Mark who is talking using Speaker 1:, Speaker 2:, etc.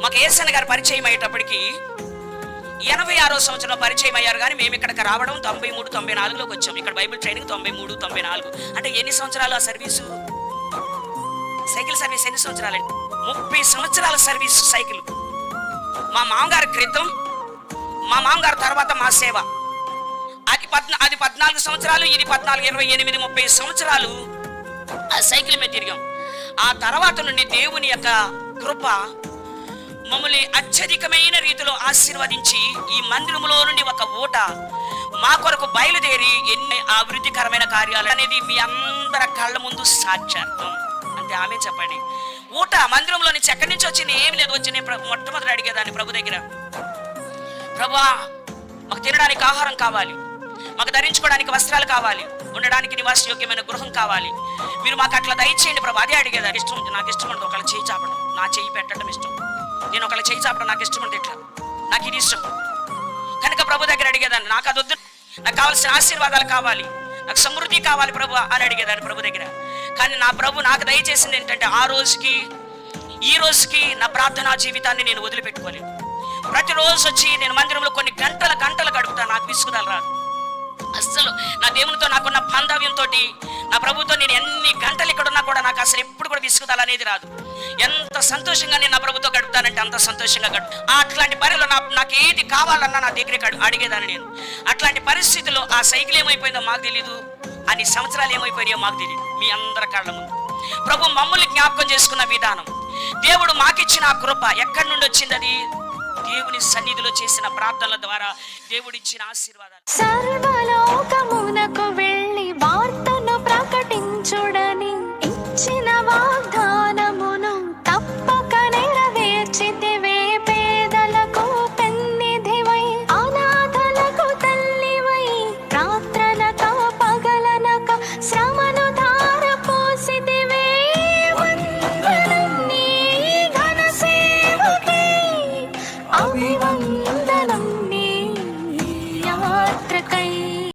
Speaker 1: మాకు ఏసన్న గారు పరిచయం అయ్యేటప్పటికి 86వ సంవత్సరంలో పరిచయం అయ్యారు. కానీ మేము ఇక్కడికి రావడం 93, 94లోకి వచ్చాం. ఇక్కడ బైబిల్ ట్రైనింగ్ 93, 94. అంటే ఎన్ని సంవత్సరాలు ఆ సర్వీసు? సైకిల్ సర్వీస్ ఎన్ని సంవత్సరాలండి? 30 సంవత్సరాల సర్వీస్ సైకిల్. మా మామగారి క్రితం, మా మామగారు తర్వాత మా సేవ. అది 14 సంవత్సరాలు, ఇది 14, 28, 30 సంవత్సరాలు ఆ సైకిల్ మీద తిరిగాం. ఆ తర్వాత నుండి దేవుని యొక్క కృప మమ్మల్ని అత్యధికమైన రీతిలో ఆశీర్వదించి ఈ మందిరంలో నుండి ఒక ఊట మా కొరకు బయలుదేరి ఎన్ని అభివృద్ధికరమైన కార్యాలు అనేది మీ అందరి కళ్ళ ముందు సాక్షాత్తం. అంటే ఆమె చెప్పండి. ఊట మందిరంలో నుంచి ఎక్కడి నుంచి వచ్చింది? ఏం లేదు. వచ్చి నేను మొట్టమొదటి అడిగేదాన్ని ప్రభు దగ్గర, ప్రభువా మాకు తినడానికి ఆహారం కావాలి, మాకు ధరించుకోవడానికి వస్త్రాలు కావాలి, ఉండడానికి నివాసయోగ్యమైన గృహం కావాలి, మీరు మాకు అట్లా దయచేయండి ప్రభు. అదే అడిగేదాన్ని. ఇష్టం, నాకు ఇష్టం ఉండదు ఒకళ్ళ చేయి చాపడం, నా చేయి పెట్టడం ఇష్టం. నేను ఒకళ్ళ చేయి చాపడం నాకు ఇష్టం ఉండదు, ఇట్లా నాకు ఇది ఇష్టం. కనుక ప్రభు దగ్గర అడిగేదాన్ని, నాకు అది వద్దు, నాకు కావాల్సిన ఆశీర్వాదాలు కావాలి, నాకు సమృద్ధి కావాలి ప్రభు అని అడిగేదాన్ని ప్రభు దగ్గర. కానీ నా ప్రభు నాకు దయచేసింది ఏంటంటే, ఆ రోజుకి ఈ రోజుకి నా ప్రార్థనా జీవితాన్ని నేను వదిలిపెట్టుకోలేదు. ప్రతిరోజు వచ్చి నేను మందిరంలో కొన్ని గంటలు గడుపుతాను. నాకు విసుగుదల రాదు అస్సలు. నా దేవునితో నాకున్న బాంధవ్యంతో, నా ప్రభుతో నేను ఎన్ని గంటలు ఇక్కడ ఉన్నా కూడా నాకు అసలు ఎప్పుడు కూడా విసుగుదల అనేది రాదు. ఎంత సంతోషంగా నేను నా ప్రభుతో గడుపుతానంటే అంత సంతోషంగా అట్లాంటి పరిలో నాకు ఏది కావాలన్నా నా దగ్గర అడిగేదాన్ని నేను. అట్లాంటి పరిస్థితుల్లో ఆ సైకిల్ ఏమైపోయిందో మాకు తెలీదు, అన్ని సంవత్సరాలు ఏమైపోయాయో మాకు తెలియదు. మీ అందరి కళ్ళ ముందు ప్రభు మమ్మల్ని జ్ఞాపకం చేసుకున్న విధానం, దేవుడు మాకిచ్చిన ఆ కృప ఎక్కడి నుండి వచ్చింది? అది దేవుని సన్నిధిలో చేసిన ప్రార్థనల ద్వారా దేవుడిచ్చిన ఆశీర్వాదాలు.